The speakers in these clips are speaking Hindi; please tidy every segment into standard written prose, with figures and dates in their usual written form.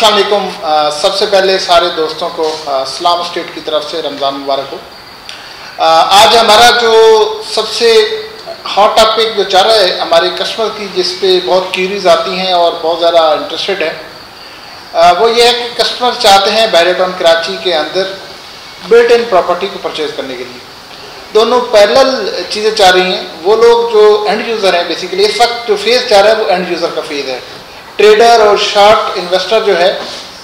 अस्सलाम वालेकुम। सबसे पहले सारे दोस्तों को इस्लाम स्टेट की तरफ से रमज़ान मुबारक हो। आज हमारा जो सबसे हॉट टॉपिक जो चल रहा है हमारे कस्टमर की, जिस पे बहुत क्यूरीज आती हैं और बहुत ज़्यादा इंटरेस्टेड है, वो ये है कि कस्टमर चाहते हैं बहरिया टाउन कराची के अंदर बिल्ट इन प्रॉपर्टी को परचेज़ करने के लिए। दोनों पैरेलल चीज़ें चाह रही हैं। वो लोग जो एंड यूज़र हैं, बेसिकली इस वक्त जो फेज़ चाह रहा है वो एंड यूज़र का फेज़ है। ट्रेडर और शॉर्ट इन्वेस्टर जो है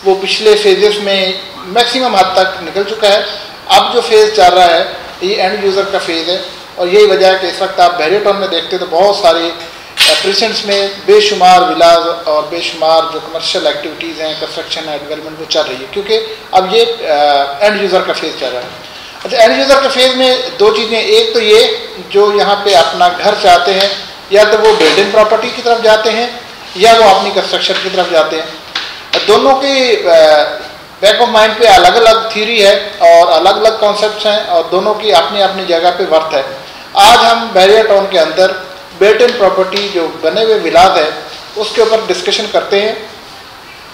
वो पिछले फेजेस में मैक्सिमम हद तक निकल चुका है। अब जो फेज़ चल रहा है ये एंड यूज़र का फेज़ है, और यही वजह है कि इस वक्त आप बहरिया टाउन में देखते हैं तो बहुत सारे प्रेजेंट्स में बेशुमार विलाज और बेशुमार जो कमर्शियल एक्टिविटीज़ हैं, कंस्ट्रक्शन है, डेवलपमेंट, वो चल रही है, क्योंकि अब ये एंड यूज़र का फेज़ चल रहा है। अच्छा, एंड यूज़र के फेज़ में दो चीज़ें, एक तो ये जो यहाँ पे अपना घर चाहते हैं, या तो वो बिल्डिंग प्रॉपर्टी की तरफ जाते हैं या वो अपनी कंस्ट्रक्शन की तरफ जाते हैं। दोनों के बैक ऑफ माइंड पे अलग अलग थ्योरी है और अलग अलग कॉन्सेप्ट्स हैं, और दोनों की अपनी अपनी जगह पे वर्थ है। आज हम बहरिया टाउन के अंदर बिल्ट इन प्रॉपर्टी जो बने हुए विलाज है उसके ऊपर डिस्कशन करते हैं,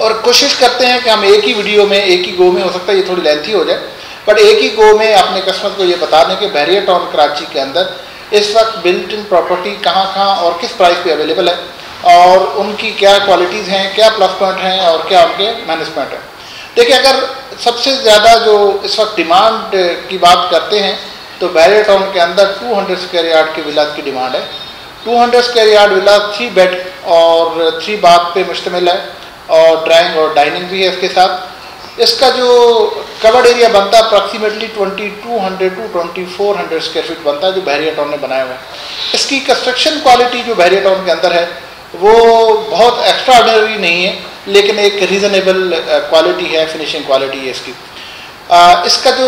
और कोशिश करते हैं कि हम एक ही वीडियो में, एक ही गो में, हो सकता है ये थोड़ी लेंथी हो जाए, बट एक ही गो में अपने कस्टमर को ये बता दें कि बहरिया टाउन कराची के अंदर इस वक्त बिल्ट इन प्रॉपर्टी कहाँ कहाँ और किस प्राइस पे अवेलेबल है, और उनकी क्या क्वालिटीज़ हैं, क्या प्लस पॉइंट हैं और क्या उनके माइनस पॉइंट हैं। देखिए, अगर सबसे ज़्यादा जो इस वक्त डिमांड की बात करते हैं तो बहरिया टाउन के अंदर 200 स्क्वायर यार्ड के विलाज की डिमांड है। 200 स्क्वायर यार्ड विलाज 3 बेड और 3 बाथ पे मुश्तमिल है, और ड्राइंग और डाइनिंग भी है इसके साथ। इसका जो कवर्ड एरिया बनता है अप्रॉक्सीमेटली 2200 टू 2400 स्क्वायर फीट बनता है, जो बहरिया टाउन ने बनाया हुआ है। इसकी कंस्ट्रक्शन क्वालिटी जो बहरिया टाउन के अंदर है वो बहुत एक्स्ट्रा ऑर्डिनरी नहीं है, लेकिन एक रीज़नेबल क्वालिटी है, फिनिशिंग क्वालिटी है इसकी। इसका जो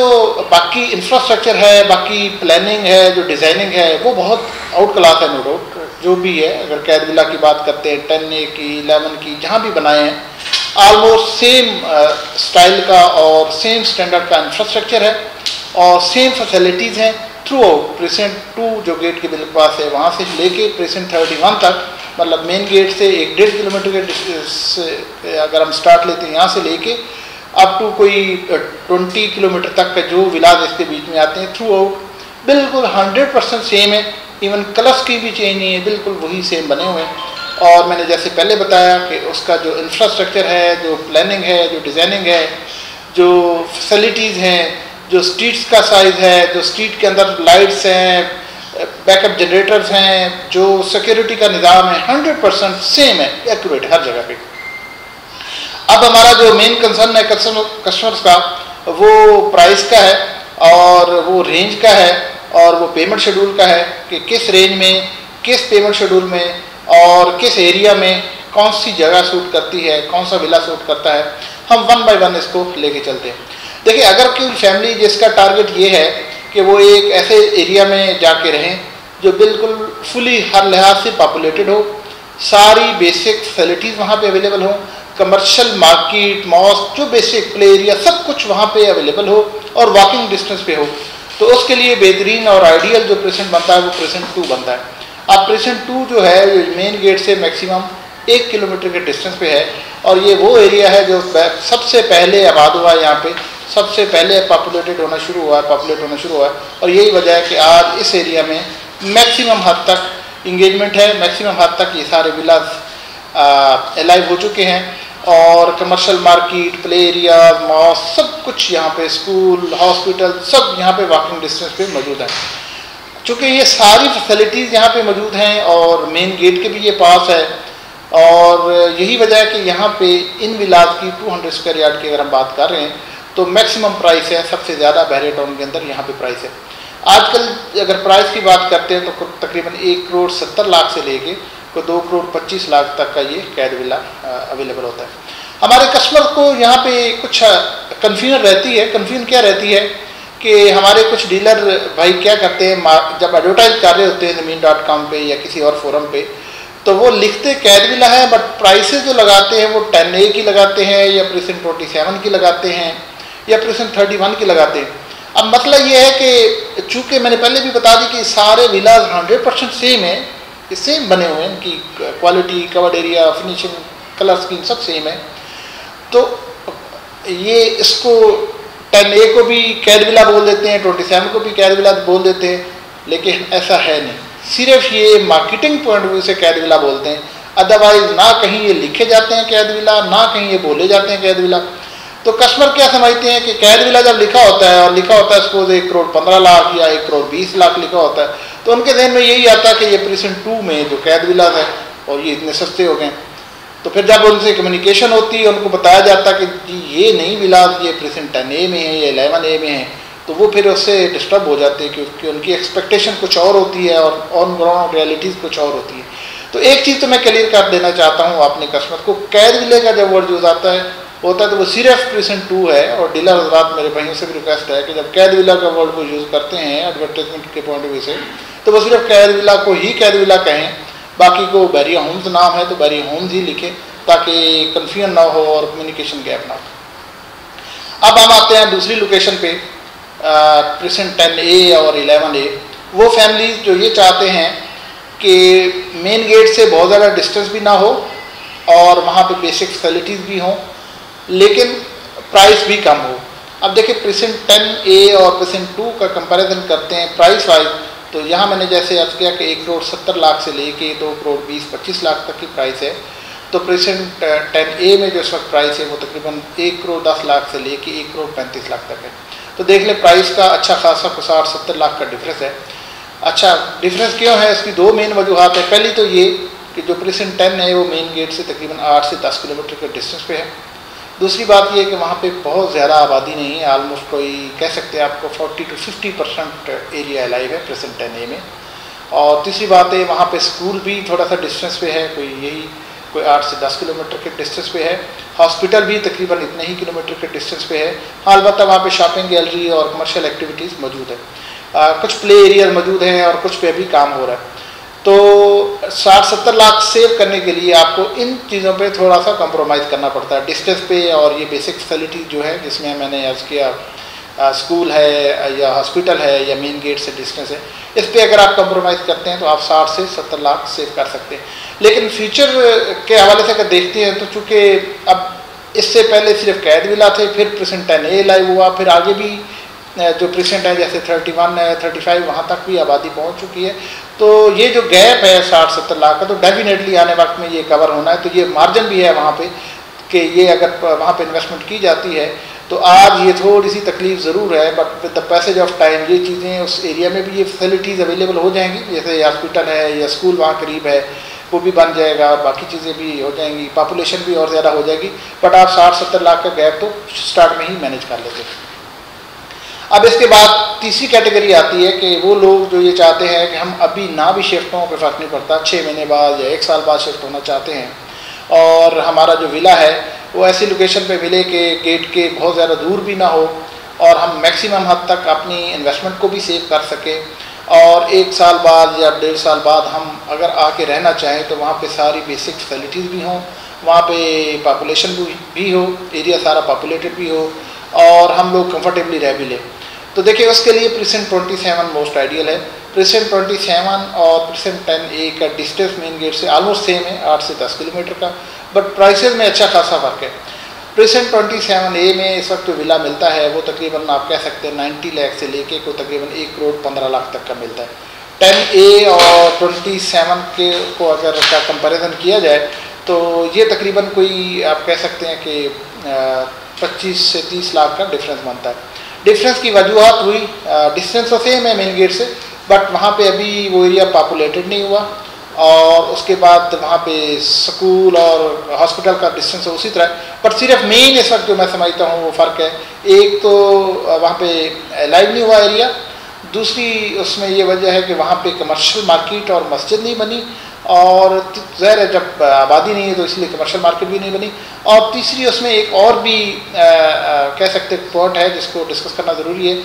बाकी इंफ्रास्ट्रक्चर है, बाकी प्लानिंग है, जो डिज़ाइनिंग है, वो बहुत आउट क्लास है, नो डाउट। जो भी है, अगर कैद विला की बात करते हैं, 10A की, 11 की, जहाँ भी बनाए हैं, ऑलमोस्ट सेम स्टाइल का और सेम स्टैंडर्ड का इंफ्रास्ट्रक्चर है और सेम फैसिलिटीज़ हैं थ्रू आउट। प्रेसेंट 2 जो गेट के बिल्कुल पास है वहाँ से लेके प्रेसेंट 31 तक, मतलब मेन गेट से 1-1.5 किलोमीटर के डिस्टेंस अगर हम स्टार्ट लेते हैं यहाँ से लेके अप टू कोई 20 किलोमीटर तक का जो विलाज इसके बीच में आते हैं, थ्रू आउट बिल्कुल 100% सेम है। इवन कलर्स की भी चेंज नहीं है, बिल्कुल वही सेम बने हुए हैं। और मैंने जैसे पहले बताया कि उसका जो इंफ्रास्ट्रक्चर है, जो प्लानिंग है, जो डिज़ाइनिंग है, जो फैसिलिटीज़ हैं, जो स्ट्रीट्स का साइज़ है, जो स्ट्रीट के अंदर लाइट्स हैं, बैकअप जनरेटर्स हैं, जो सिक्योरिटी का निज़ाम है, 100% सेम है, एक्यूरेट हर जगह पे। अब हमारा जो मेन कंसर्न है कस्टमर्स का, वो प्राइस का है और वो रेंज का है और वो पेमेंट शेड्यूल का है कि किस रेंज में, किस पेमेंट शेड्यूल में और किस एरिया में कौन सी जगह सूट करती है, कौन सा विला सूट करता है। हम 1 बाय 1 इसको लेके चलते हैं। देखिए, अगर कोई फैमिली जिसका टारगेट ये है कि वो एक ऐसे एरिया में जाके रहें जो बिल्कुल फुली हर लिहाज से पॉपुलेटेड हो, सारी बेसिक फैसिलिटीज़ वहाँ पे अवेलेबल हो, कमर्शियल मार्केट, मॉस्क, जो बेसिक प्ले एरिया, सब कुछ वहाँ पे अवेलेबल हो और वॉकिंग डिस्टेंस पे हो, तो उसके लिए बेहतरीन और आइडियल जो प्रेसेंट बनता है वो प्रेसेंट 2 बनता है। अब प्रेसेंट 2 जो है मेन गेट से मैक्सिमम 1 किलोमीटर के डिस्टेंस पे है, और ये वो एरिया है जो सबसे पहले आबाद हुआ है, यहाँ पे सबसे पहले पॉपुलेट होना शुरू हुआ है, और यही वजह है कि आज इस एरिया में मैक्सिमम हद तक इंगेजमेंट है, मैक्सिमम हद तक ये सारे विलाज अलाइव हो चुके हैं, और commercial market, play area, mall, सब कुछ यहाँ पे, स्कूल, हॉस्पिटल, सब यहाँ पे वॉकिंग डिस्टेंस पे मौजूद है। चूँकि ये सारी फैसिलिटीज़ यहाँ पे मौजूद हैं और मेन गेट के भी ये पास है, और यही वजह है कि यहाँ पे इन विलाज की 200 स्क्वायर यार्ड की अगर हम बात कर रहे हैं तो मैक्सिमम प्राइस है, सबसे ज़्यादा बहरिया टाउन के अंदर यहाँ पे प्राइस है। आजकल अगर प्राइस की बात करते हैं तो तकरीबन 1 करोड़ 70 लाख से लेके कोई 2 करोड़ 25 लाख तक का ये कैद विला अवेलेबल होता है। हमारे कस्टमर को यहाँ पे कुछ कन्फ्यूजन रहती है। कन्फ्यूजन क्या रहती है कि हमारे कुछ डीलर भाई क्या करते हैं, जब एडवर्टाइज कर रहे होते हैं ज़मीन.com पे या किसी और फोरम पे, तो वो लिखते कैद विला है, बट प्राइसेस जो लगाते हैं वो 10A की लगाते हैं, या प्रेसेंट 27 की लगाते हैं, या प्रेसेंट 31 की लगाते हैं। अब मसला ये है कि चूँकि मैंने पहले भी बता दी कि सारे विलाज 100% सेम है, सेम बने हुए हैं, इनकी quality, covered area, finishing, colour scheme सब सेम है। तो ये इसको 10A को भी कैद विला बोल देते हैं, 27 को भी कैद विला बोल देते हैं, लेकिन ऐसा है नहीं। सिर्फ ये मार्केटिंग पॉइंट ऑफ व्यू से कैद विला बोलते हैं, अदरवाइज ना कहीं ये लिखे जाते हैं कैद विला, ना कहीं ये बोले जाते हैं कैद विला। तो कस्टमर क्या समझते हैं कि कैद विला जब लिखा होता है, और लिखा होता है सपोज 1 करोड़ 15 लाख या 1 करोड़ 20 लाख लिखा होता है, तो उनके ध्यान में यही आता है कि ये प्रीसेंट 2 में जो कैद विला है और ये इतने सस्ते हो गए। तो फिर जब उनसे कम्युनिकेशन होती है, उनको बताया जाता है कि जी ये नहीं विला, ये प्रीसेंट 10A में है या 11A में है, तो वो फिर उससे डिस्टर्ब हो जाते हैं क्योंकि उनकी एक्सपेक्टेशन कुछ और होती है और ऑन ग्राउंड रियलिटीज़ कुछ और होती है। तो एक चीज़ तो मैं क्लियर कर देना चाहता हूँ अपने कस्टमर को, कैद विले का जब वर्ड यूज़ आता है तो वो सिर्फ प्रीसेंट 2 है। और डीलर हज़रात मेरे भाइयों से भी रिक्वेस्ट है कि जब कैद विला का वर्ड को यूज़ करते हैं एडवर्टाइजमेंट के पॉइंट ऑफ व्यू से, तो वो सिर्फ कैद विला को ही कैद विला कहें, बाकी को बैरिया होम्स नाम है तो बैरिया होम्स ही लिखें, ताकि कन्फ्यूजन ना हो और कम्युनिकेशन गैप ना हो। अब हम आते हैं दूसरी लोकेशन पे, प्रीसेंट 10A और 11A। वो फैमिलीज जो ये चाहते हैं कि मेन गेट से बहुत ज़्यादा डिस्टेंस भी ना हो और वहाँ पे बेसिक फैसिलिटीज़ भी हों, लेकिन प्राइस भी कम हो। अब देखिए प्रीसेंट 10A और प्रीसेंट 2 का कंपैरिजन करते हैं प्राइस वाइज, तो यहाँ मैंने जैसे अर्ज किया कि 1 करोड़ 70 लाख से लेके 2 करोड़ 20-25 लाख तक की प्राइस है। तो प्रीसेंट 10A में जो इस वक्त प्राइस है वो तकरीबन 1 करोड़ 10 लाख से लेके 1 करोड़ 35 लाख तक है। तो देख ले प्राइस का अच्छा खासा 60-70 लाख का डिफरेंस है। अच्छा डिफरेंस क्यों है? इसकी 2 मेन वजूहत है। पहली तो ये कि जो प्रीसेंट 10 है वो मेन गेट से तकरीबन 8 से 10 किलोमीटर के डिस्टेंस पे है। दूसरी बात ये है कि वहाँ पे बहुत ज़्यादा आबादी नहीं है, ऑलमोस्ट कोई कह सकते हैं आपको 40-50% एरिया अलाइव है प्रीसेंट 10A में। और तीसरी बात है वहाँ पे स्कूल भी थोड़ा सा डिस्टेंस पे है, कोई 8 से 10 किलोमीटर के डिस्टेंस पे है। हॉस्पिटल भी तकरीबन इतने ही किलोमीटर के डिस्टेंस पे है। हाँ अलबत्ता वहाँ पे शॉपिंग गैलरी और कमर्शियल एक्टिविटीज़ मौजूद है, कुछ प्ले एरिया मौजूद हैं और कुछ पे भी काम हो रहा है। तो 60-70 लाख सेव करने के लिए आपको इन चीज़ों पे थोड़ा सा कंप्रोमाइज़ करना पड़ता है, डिस्टेंस पे और ये बेसिक फैसिलिटी जो है जिसमें मैंने अर्ज किया स्कूल है या हॉस्पिटल है या मेन गेट से डिस्टेंस है, इस पर अगर आप कंप्रोमाइज़ करते हैं तो आप 60 से 70 लाख सेव कर सकते हैं। लेकिन फ्यूचर के हवाले से अगर देखते हैं तो चूँकि अब इससे पहले सिर्फ कैद विला थे, फिर प्रीसेंट 10A लाइव हुआ, फिर आगे भी जो प्रीसेंट है जैसे 31 है 35 वहाँ तक भी आबादी पहुँच चुकी है। तो ये जो गैप है 60-70 लाख का, तो डेफिनेटली आने वक्त में ये कवर होना है। तो ये मार्जिन भी है वहाँ पे कि ये अगर वहाँ पे इन्वेस्टमेंट की जाती है तो आज ये थोड़ी सी तकलीफ ज़रूर है, but with the passage of time ये चीज़ें उस एरिया में भी ये फैसिलिटीज़ अवेलेबल हो जाएंगी, जैसे हॉस्पिटल है या स्कूल वहाँ करीब है वो भी बन जाएगा और बाकी चीज़ें भी हो जाएंगी, पॉपुलेशन भी और ज़्यादा हो जाएगी। बट आप 60-70 लाख का गैप तो स्टार्ट में ही मैनेज कर लेते हैं। अब इसके बाद तीसरी कैटेगरी आती है कि वो लोग जो ये चाहते हैं कि हम अभी ना भी शिफ्ट हों, कोई फ़र्क नहीं पड़ता, 6 महीने बाद या 1 साल बाद शिफ्ट होना चाहते हैं और हमारा जो विला है वो ऐसी लोकेशन पे मिले कि गेट के बहुत ज़्यादा दूर भी ना हो और हम मैक्सिमम हद तक अपनी इन्वेस्टमेंट को भी सेव कर सकें और 1 साल बाद या 1.5 साल बाद हम अगर आके रहना चाहें तो वहाँ पे सारी बेसिक फैसिलिटीज़ भी हों, वहाँ पे पॉपुलेशन भी हो, एरिया सारा पॉपुलेटेड भी हो और हम लोग कंफर्टेबली रह भी लें। तो देखिए उसके लिए प्रीसेंट 27 मोस्ट आइडियल है। प्रीसेंट 27 और प्रीसेंट 10A का डिस्टेंस मेन गेट से ऑलमोस्ट सेम है, 8 से 10 किलोमीटर का, बट प्राइसेस में अच्छा खासा फ़र्क है। प्रीसेंट 27A में इस वक्त जो विला मिलता है वो तकरीबन आप कह सकते हैं 90 लाख से लेके को तकरीबन 1 करोड़ 15 लाख तक का मिलता है। 10A और 27 के को अगर का कंपैरिजन किया जाए तो ये तकरीबन कोई आप कह सकते हैं कि 25 से 30 लाख का डिफरेंस बनता है। डिफरेंस की वजूहत हुई डिस्टेंस तो सेम है मेन गेट से, बट वहाँ पे अभी वो एरिया पॉपुलेटेड नहीं हुआ और उसके बाद वहाँ पे स्कूल और हॉस्पिटल का डिस्टेंस उसी तरह, पर सिर्फ मेन इस वक्त जो मैं समझता हूँ वो फ़र्क है, एक तो वहाँ पे लाइव नहीं हुआ एरिया, दूसरी उसमें ये वजह है कि वहाँ पे कमर्शियल मार्केट और मस्जिद नहीं बनी और ज़ाहिर है जब आबादी नहीं है तो इसलिए कमर्शियल मार्केट भी नहीं बनी, और तीसरी उसमें एक और भी कह सकते पॉइंट है जिसको डिस्कस करना ज़रूरी है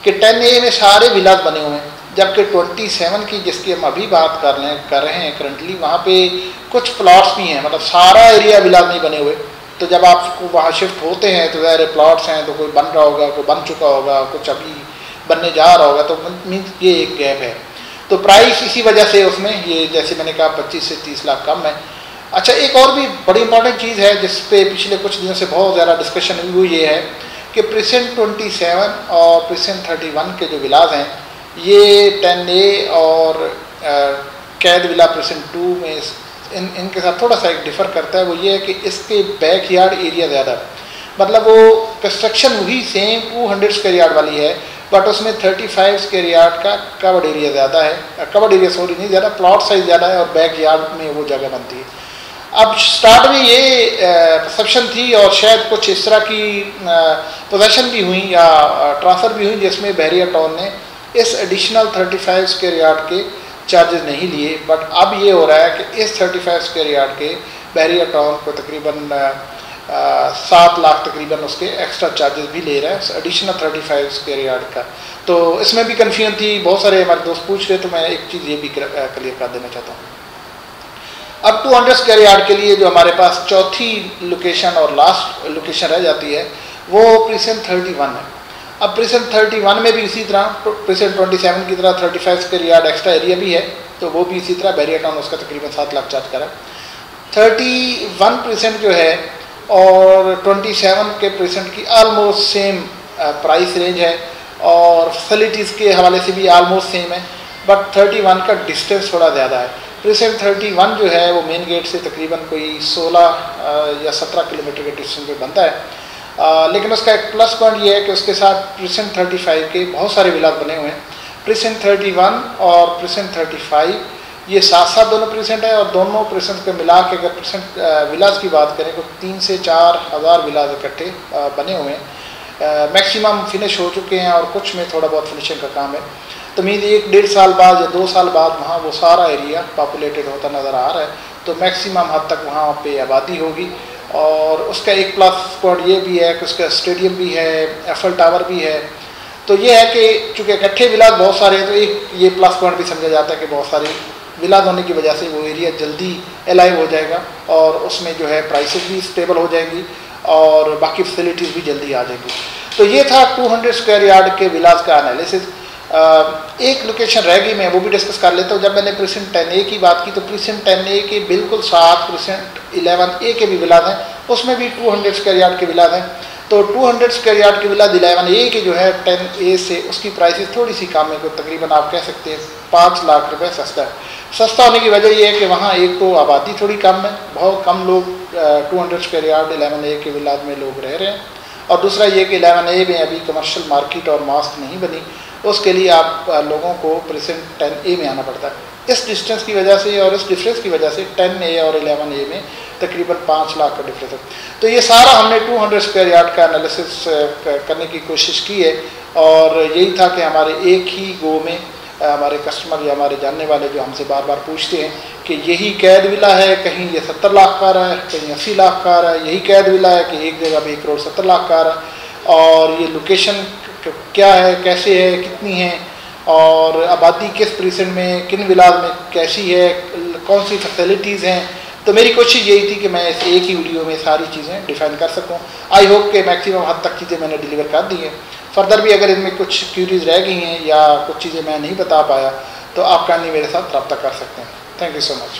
कि 10A में सारे विलास बने हुए हैं, जबकि 27 की जिसकी हम अभी बात कर रहे हैं करंटली वहाँ पे कुछ प्लॉट्स भी हैं, मतलब सारा एरिया विलास नहीं बने हुए। तो जब आपको वहाँ शिफ्ट होते हैं तो ज़ाहिर प्लॉट्स हैं तो कोई बन रहा होगा, कोई बन चुका होगा, कुछ अभी बनने जा रहा होगा, तो मीन्स ये एक गैप है। तो प्राइस इसी वजह से उसमें ये जैसे मैंने कहा 25 से 30 लाख कम है। अच्छा, एक और भी बड़ी इंपॉर्टेंट चीज़ है जिस पे पिछले कुछ दिनों से बहुत ज़्यादा डिस्कशन हुई, वो ये है कि प्रिसेंट 27 और प्रिसेंट 31 के जो विलाज हैं, ये 10A और कैद विला प्रिसेंट 2 में इनके साथ थोड़ा सा एक डिफ़र करता है। वो ये है कि इसके बैक यार्ड एरिया ज़्यादा है, मतलब वो कंस्ट्रक्शन वही सेम 200 स्क्वायर यार्ड वाली है, बट उसमें 35 स्क्वायर यार्ड का कवर्ड एरिया ज़्यादा है, कवर्ड एरिया सॉरी नहीं ज़्यादा, प्लॉट साइज ज़्यादा है और बैक यार्ड में वो जगह बनती है। अब स्टार्ट में ये परसेप्शन थी और शायद कुछ इस तरह की पोजेशन भी हुई या ट्रांसफ़र भी हुई जिसमें बहरिया टाउन ने इस एडिशनल 35 स्क्वायर यार्ड के चार्जेस नहीं लिए, बट अब ये हो रहा है कि इस 35 स्क्वायर यार्ड के बहरिया टाउन को तकरीबन 7 लाख तकरीबन उसके एक्स्ट्रा चार्जेस भी ले रहा है एडिशनल 35 स्क्वायर यार्ड का। तो इसमें भी कन्फ्यूजन थी, बहुत सारे हमारे दोस्त पूछ रहे, तो मैं एक चीज़ ये भी क्लियर कर देना चाहता हूँ। अब 200 स्क्वायर यार्ड के लिए जो हमारे पास चौथी लोकेशन और लास्ट लोकेशन रह जाती है वो प्रिसेंट 31 है। अब प्रिसेंट 31 में भी इसी तरह प्रिसेंट 27 की तरह 35 स्क्वायर यार्ड एक्स्ट्रा एरिया भी है, तो वो भी इसी तरह बहरिया टाउन उसका तकरीबन 7 लाख चार्ज करा। 31% जो है और 27 के परसेंट की आलमोस्ट सेम प्राइस रेंज है और फैसिलिटीज़ के हवाले से भी आलमोस्ट सेम है, बट 31 का डिस्टेंस थोड़ा ज़्यादा है। प्रिसेंट 31 जो है वो मेन गेट से तकरीबन कोई 16 या 17 किलोमीटर के डिस्टेंस पे बनता है, लेकिन उसका एक प्लस पॉइंट ये है कि उसके साथ प्रिसेंट 35 के बहुत सारे विलास बने हुए हैं। प्रिसेंट 31 और प्रिसेंट 35 ये साथ साथ दोनों प्रिसेंट है और दोनों प्रिसेंट को मिला के अगर प्रिसेंट विलास की बात करें तो 3 से 4 हज़ार विलास इकट्ठे बने हुए हैं। मैक्सिमम फिनिश हो चुके हैं और कुछ में थोड़ा बहुत फिनिशिंग का काम है। तो उम्मीद 1-1.5 साल बाद या 2 साल बाद वहाँ वो सारा एरिया पॉपुलेटेड होता नज़र आ रहा है, तो मैक्सिमम हद तक वहाँ पे आबादी होगी। और उसका एक प्लस पॉइंट ये भी है कि उसका स्टेडियम भी है, एफएल टावर भी है। तो ये है कि चूँकि इकट्ठे विलास बहुत सारे हैं, तो एक ये प्लस पॉइंट भी समझा जाता है कि बहुत सारे विलास होने की वजह से वो एरिया जल्दी अलाइव हो जाएगा और उसमें जो है प्राइसेस भी स्टेबल हो जाएंगी और बाकी फैसिलिटीज़ भी जल्दी आ जाएंगी। तो ये था 200 स्क्वायर यार्ड के विलास का एनालिसिस। एक लोकेशन रह गई, मैं वो भी डिस्कस कर लेता हूँ। जब मैंने प्रिसेंट 10A की बात की तो प्रिसेंट 10A के बिल्कुल साथ प्रिसेंट 11A के भी विलास हैं, उसमें भी 200 स्क्वायर यार्ड के विलास हैं। तो 200 स्क्वायर यार्ड के विलास 11A के जो है 10A से उसकी प्राइसेस थोड़ी सी कम है, तो तकरीबन आप कह सकते हैं 5 लाख रुपए सस्ता है। सस्ता होने की वजह यह है कि वहाँ एक तो आबादी थोड़ी कम है, बहुत कम लोग 200 स्क्वायर यार्ड 11A के विलास में लोग रह रहे हैं, और दूसरा ये कि 11A में अभी कमर्शियल मार्केट और मास्क नहीं बनी, उसके लिए आप लोगों को प्रेजेंट 10A में आना पड़ता है। इस डिस्टेंस की वजह से और इस डिफरेंस की वजह से 10A और 11A में तकरीबन 5 लाख का डिफरेंस है। तो ये सारा हमने 200 स्क्वायर यार्ड का एनालिसिस करने की कोशिश की है, और यही था कि हमारे एक ही गो में हमारे कस्टमर या हमारे जानने वाले जो हमसे बार बार पूछते हैं कि यही कैद विला है, कहीं ये 70 लाख का रहा है, कहीं 80 लाख का रहा है, यही कैद विला है कि एक जगह पे 1 करोड़ 70 लाख का रहा है, और ये लोकेशन क्या है, कैसे है, कितनी है, और आबादी किस प्रीसेंट में, किन विलास में कैसी है, कौन सी फैसिलिटीज़ हैं। तो मेरी कोशिश यही थी कि मैं इस एक ही वीडियो में सारी चीज़ें डिफाइन कर सकूं। आई होप कि मैक्सिमम हद तक चीज़ें मैंने डिलीवर कर दी हैं। फर्दर भी अगर इनमें कुछ क्यूरीज रह गई हैं या कुछ चीज़ें मैं नहीं बता पाया तो आप काइंडली मेरे साथ रब्ता कर सकते हैं। Thank you so much.